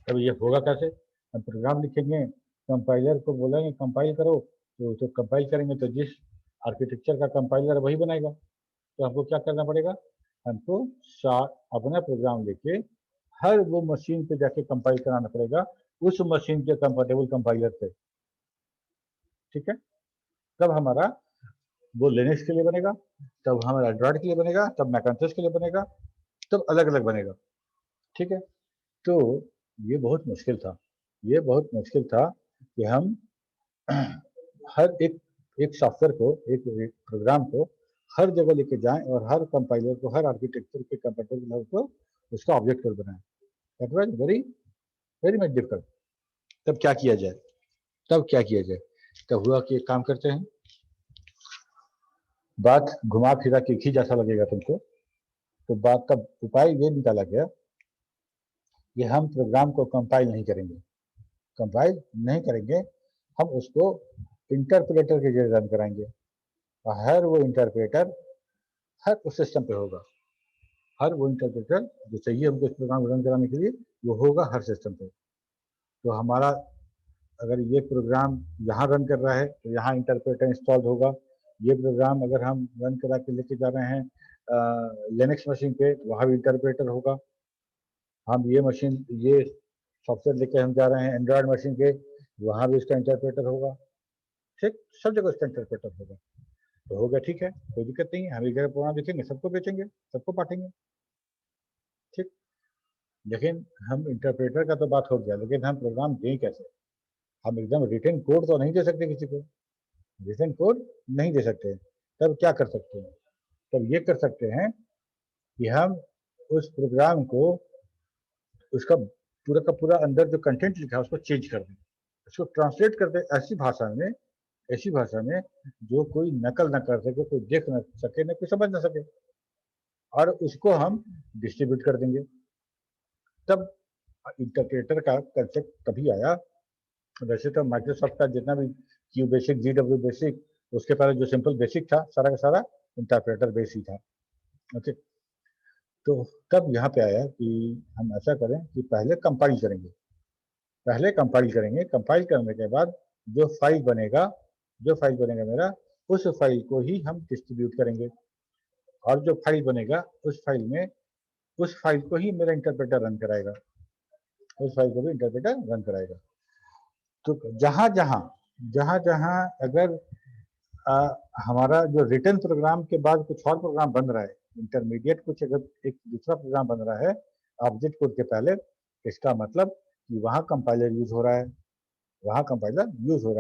तब ये होगा कैसे? हम प्रोग्राम लिखेंगे, कंपाइलर को बोलेंगे कंपाइल करो, तो कंपाइल करेंगे तो जिस आर्किटेक्चर का कंपाइलर वही बनाएगा। तो हमको क्या करना पड़ेगा? हमको अपना प्रोग्राम लेके हर वो मशीन पे जाके कंपाइल कराना पड़ेगा उस मशीन के कंफर्टेबल कंपाइलर से। ठीक है, तब हमारा वो लिनक्स के लिए बनेगा, तब हमारा एंड्रॉयड के लिए बनेगा, तब मैकेंटोश के लिए बनेगा, तब अलग अलग बनेगा। ठीक है, तो ये बहुत मुश्किल था, ये बहुत मुश्किल था कि हम हर एक सॉफ्टवेयर को, एक प्रोग्राम को हर जगह लेके जाएं और हर कंपाइलर को, हर आर्किटेक्चर के कंपेटेबल को उसका ऑब्जेक्ट कोड बनाएं। That was very very much difficult. तब क्या किया जाए? तब हुआ कि एक काम करते हैं, बात घुमा फिरा के एक ही जैसा लगेगा तुमको। तो बात का उपाय ये निकाला गया कि हम प्रोग्राम को कंपाइल नहीं करेंगे, हम उसको इंटरप्रेटर के जरिए रन कराएंगे और हर वो इंटरप्रेटर हर उस सिस्टम पे होगा। हर वो इंटरप्रेटर जो चाहिए हमको इस प्रोग्राम को रन कराने के लिए वो होगा हर सिस्टम पे। तो हमारा अगर ये प्रोग्राम यहाँ रन कर रहा है तो यहाँ इंटरप्रेटर इंस्टॉल होगा। ये प्रोग्राम अगर हम रन करा के लेके जा रहे हैं लिनक्स मशीन पे, वहाँ भी इंटरप्रेटर होगा। हम ये सॉफ्टवेयर लेके हम जा रहे हैं एंड्रॉयड मशीन पे, वहाँ भी उसका इंटरप्रेटर होगा। ठीक, सब जगह उसका इंटरप्रेटर होगा। तो हो गया, ठीक है, कोई दिक्कत नहीं है। हम एक जगह प्रोग्राम लिखेंगे, सबको बेचेंगे, सबको बांटेंगे। ठीक, लेकिन हम इंटरप्रेटर का तो बात हो गया, लेकिन हम प्रोग्राम दें कैसे? हम एकदम रिटन कोड तो नहीं दे सकते किसी को, रिटन कोड नहीं दे सकते। तब क्या कर सकते हैं? तब ये कर सकते हैं कि हम उस प्रोग्राम को, उसका पूरा का पूरा अंदर जो कंटेंट लिखा है उसको चेंज कर दें, उसको ट्रांसलेट कर दें ऐसी भाषा में जो कोई नकल ना कर सके, कोई देख ना सके, ना कोई समझ ना सके, और उसको हम डिस्ट्रीब्यूट कर देंगे। तब इंटरप्रेटर का कंसेप्ट तभी आया। वैसे तो माइक्रोसॉफ्ट का जितना भी क्यू बेसिक, GW बेसिक, उसके पहले जो सिंपल बेसिक था सारा का सारा इंटरप्रेटर बेस ही था। ओके, तो तब यहाँ पे आया कि हम ऐसा करें कि पहले कंपाइल करेंगे, कंपाइल करने के बाद जो फाइल बनेगा मेरा, उस फाइल को ही हम डिस्ट्रीब्यूट करेंगे, और जो फाइल बनेगा उस फाइल को ही मेरा इंटरप्रेटर रन कराएगा, तो जहां जहां अगर हमारा जो रिटर्न प्रोग्राम के बाद कुछ और प्रोग्राम बन रहा है, इंटरमीडिएट कुछ अगर एक दूसरा प्रोग्राम बन रहा है ऑब्जेक्ट कोड के पहले, इसका मतलब कि वहाँ कंपाइलर यूज हो रहा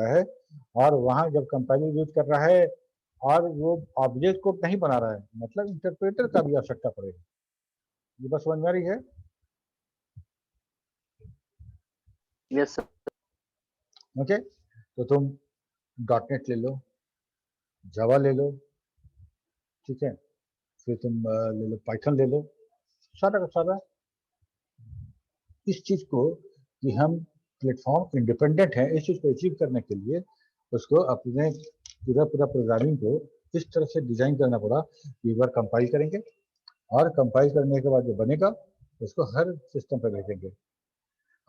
है, और वहाँ जब कंपाइलर यूज कर रहा है और वो ऑब्जेक्ट कोड नहीं बना रहा है, मतलब इंटरप्रेटर का भी आवश्यकता पड़ेगी। ये बस समझ में आ रही है? Yes sir. ओके, तो तुम .NET ले लो, जावा ले लो, ठीक है, फिर तुम ले लो पाइथन ले लो, सारा का सारा इस चीज को कि हम प्लेटफॉर्म इंडिपेंडेंट है, इस चीज को अचीव करने के लिए उसको अपने पूरा प्रोग्रामिंग को इस तरह से डिजाइन करना पड़ा कि एक बार कंपाइल करेंगे, और कंपाइल करने के बाद जो बनेगा उसको हर सिस्टम पर भेजेंगे।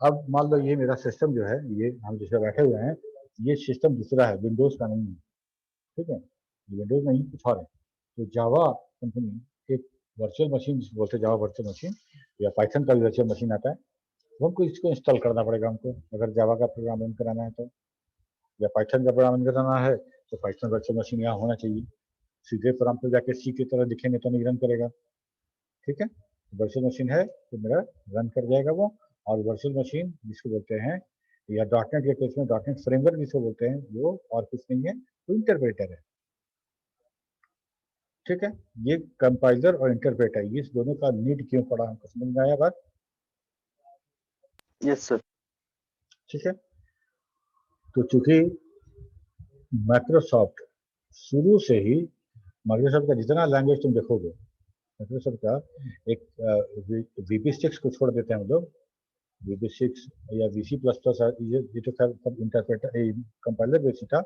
अब मान लो ये मेरा सिस्टम जो है, ये हम जिसमें बैठे हुए हैं, ये सिस्टम दूसरा है, विंडोज का नहीं है। ठीक है, विंडोज नहीं, कुछ और है। तो जावा कंपनी एक वर्चुअल मशीन जिसको बोलते हैं, जावा वर्चुअल मशीन, या पाइथन का भी वर्चुअल मशीन आता है, तो हमको इसको इंस्टॉल करना पड़ेगा हमको, अगर जावा का प्रोग्राम रन कराना है तो, या पाइथन का प्रोग्राम रन कराना है तो पाइथन वर्चुअल मशीन यहाँ होना चाहिए। सीधे प्रोग्राम पे जाके सी की तरह लिखेंगे तो नहीं रन करेगा। ठीक है, वर्चुअल मशीन है तो मेरा रन कर जाएगा वो। और वर्चुअल मशीन जिसको बोलते हैं, या .NET के केस में .NET फ्रेमवर्क जिसको बोलते हैं, वो और कुछ नहीं है, वो इंटरप्रेटर है। ठीक है, ये कंपाइलर और इंटरप्रेटर, इस दोनों का नीड क्यों पड़ा, हमको समझ में आया बात? Yes sir. ठीक है, तो चूंकि माइक्रोसॉफ्ट शुरू से ही, माइक्रोसॉफ्ट का जितना लैंग्वेज तुम देखोगे, प्रोसेसर का एक VP6 को छोड़ देते हैं हम लोग, VP6 या VC प्लस प्लस, ये तो खैर सब इंटरप्रेटर कंपाइलर बेसिक था,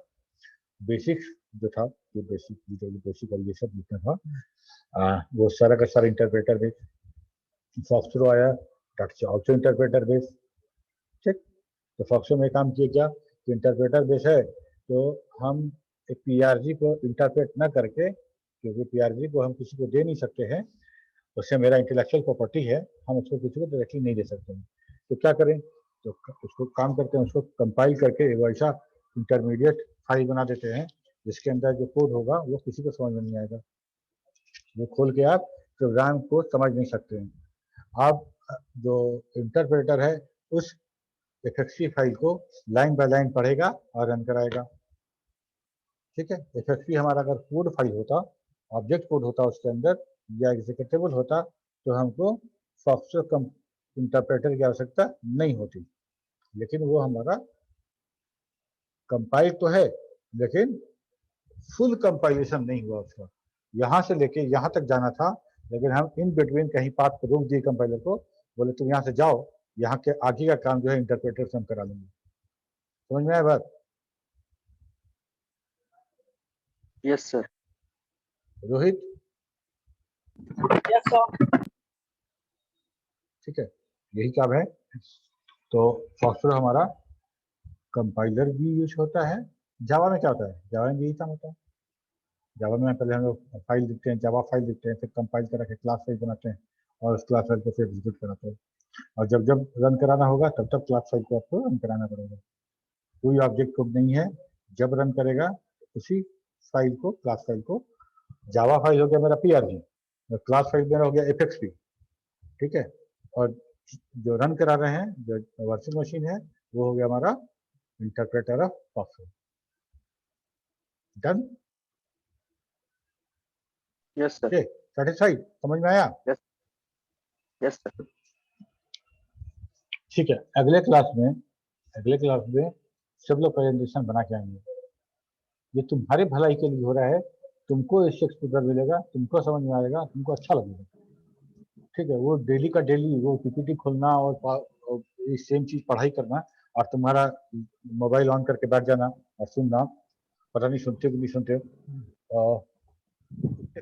बेसिक्स जो था ये बेसिक और ये सब लिखना था, वो सारा का सारा इंटरप्रेटर बेस। फॉक्सट्रो आया, दैट्स आल्सो इंटरप्रेटर बेस। ठीक, तो फॉक्सट्रो में काम किया क्या कि इंटरप्रेटर बेस है तो हम एक PRG को इंटरप्रेट ना करके, क्योंकि PRG को हम किसी को दे नहीं सकते हैं, उससे मेरा इंटेलेक्चुअल प्रॉपर्टी है, हम उसको किसी को डायरेक्टली नहीं दे सकते हैं, तो क्या करें, तो उसको काम करते हैं, उसको कंपाइल करके एक ऐसा इंटरमीडिएट फाइल बना देते हैं जिसके अंदर जो कोड होगा वो किसी को समझ में नहीं आएगा, वो खोल के आप प्रोग्राम को समझ नहीं सकते हैं। आप जो इंटरप्रेटर है उस FXP फाइल को लाइन बाय लाइन पढ़ेगा और रन कराएगा। ठीक है, FXP हमारा अगर कोड फाइल होता, ऑब्जेक्ट कोड होता उसके अंदर या एग्जीक्यूटेबल होता तो हमको सॉफ्टवेयर इंटरप्रेटर की आवश्यकता नहीं होती, लेकिन वो हमारा कंपाइल तो है लेकिन फुल कंपाइलेशन नहीं हुआ उसका, यहाँ से लेके यहाँ तक जाना था, लेकिन हम इन बिटवीन कहीं पाथ को रोक दिए कंपाइलर को, बोले तुम यहाँ से जाओ, यहाँ के आगे का काम जो है इंटरप्रेटर से हम करा लेंगे। समझ में आया बात? Yes sir. Rohit? Yes sir. ठीक है, यही काम है। तो सॉफ्टवेयर हमारा कंपाइलर भी यूज होता है। जावा में क्या होता है, जावा में भी यही काम होता है। जावा में पहले हम लोग फाइल लिखते हैं, जावा फाइल लिखते हैं, फिर कंपाइल करा के क्लास फाइल बनाते हैं और उस क्लास फाइल को फिर एग्जीक्यूट कराते हैं, और जब जब रन कराना होगा तब तब क्लास फाइल को आपको रन कराना पड़ेगा। कोई ऑब्जेक्ट कोड नहीं है, जब रन करेगा उसी फाइल को, क्लास फाइल को, जावा फाइल हो गया मेरा PRG, क्लास फाइल मेरा हो गया FXP। ठीक है, और जो रन करा रहे हैं, जो वर्चुअल मशीन है, वो हो गया हमारा interpreter of software. Done? Yes sir. Satisfied? समझ में आया? Yes sir. ठीक है, अगले क्लास में सब लोग प्रेजेंटेशन बना के आएंगे। ये तुम्हारे भलाई के लिए हो रहा है, तुमको इससे एक्सपोजर मिलेगा, तुमको समझ में आएगा, तुमको अच्छा लगेगा। ठीक है, वो डेली का डेली वो PPT खोलना और ये सेम चीज पढ़ाई करना और तुम्हारा मोबाइल ऑन करके बैठ जाना और सुनना, पता नहीं सुनते हो कि नहीं सुनते हो, और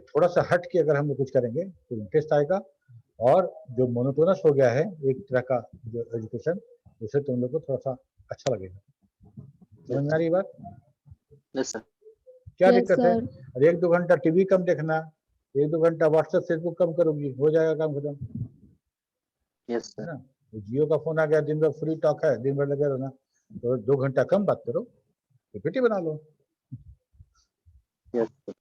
थोड़ा सा हट के अगर हम लोग कुछ करेंगे तो इंटरेस्ट आएगा, और जो मोनोटोनस हो गया है एक तरह का जो एजुकेशन, उसे तुम लोग को थोड़ा सा अच्छा लगेगा। समझ में आ रही बात? Yes sir. क्या Yes, दिक्कत है? sir. और 1-2 घंटा टीवी कम देखना, 1-2 घंटा व्हाट्सएप फेसबुक कम करोगी, हो जाएगा काम खत्म। Yes sir. ना, जियो का फोन आ गया, दिन भर फ्री टॉक है, दिन भर लगे रहना, तो 2 घंटा कम बात करो, PPT बना लो। Yes sir.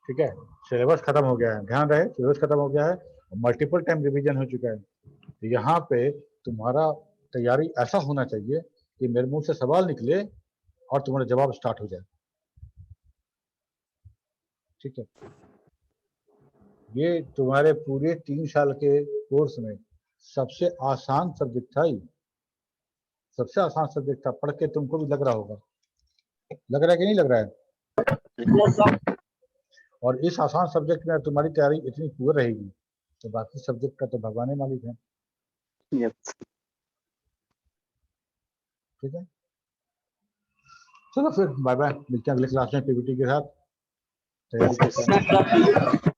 ठीक है, सिलेबस खत्म हो गया है, ध्यान रहे, सिलेबस खत्म हो गया है, मल्टीपल टाइम रिवीजन हो चुका है। तो यहाँ पे तुम्हारा तैयारी ऐसा होना चाहिए कि मेरे मुंह से सवाल निकले और तुम्हारा जवाब स्टार्ट हो जाए। ठीक है, ये तुम्हारे पूरे 3 साल के कोर्स में सबसे आसान सब्जेक्ट था, ये सबसे आसान सब्जेक्ट था, पढ़ के तुमको भी लग रहा होगा, लग रहा है कि नहीं लग रहा है? Yes sir. और इस आसान सब्जेक्ट में तुम्हारी तैयारी इतनी पूरी रहेगी तो बाकी सब्जेक्ट का तो भगवान ही मालिक है। यस। ठीक है, चलो फिर बाय बाय, मिलते हैं अगले क्लास में PPT के साथ। तैयारी करते हैं।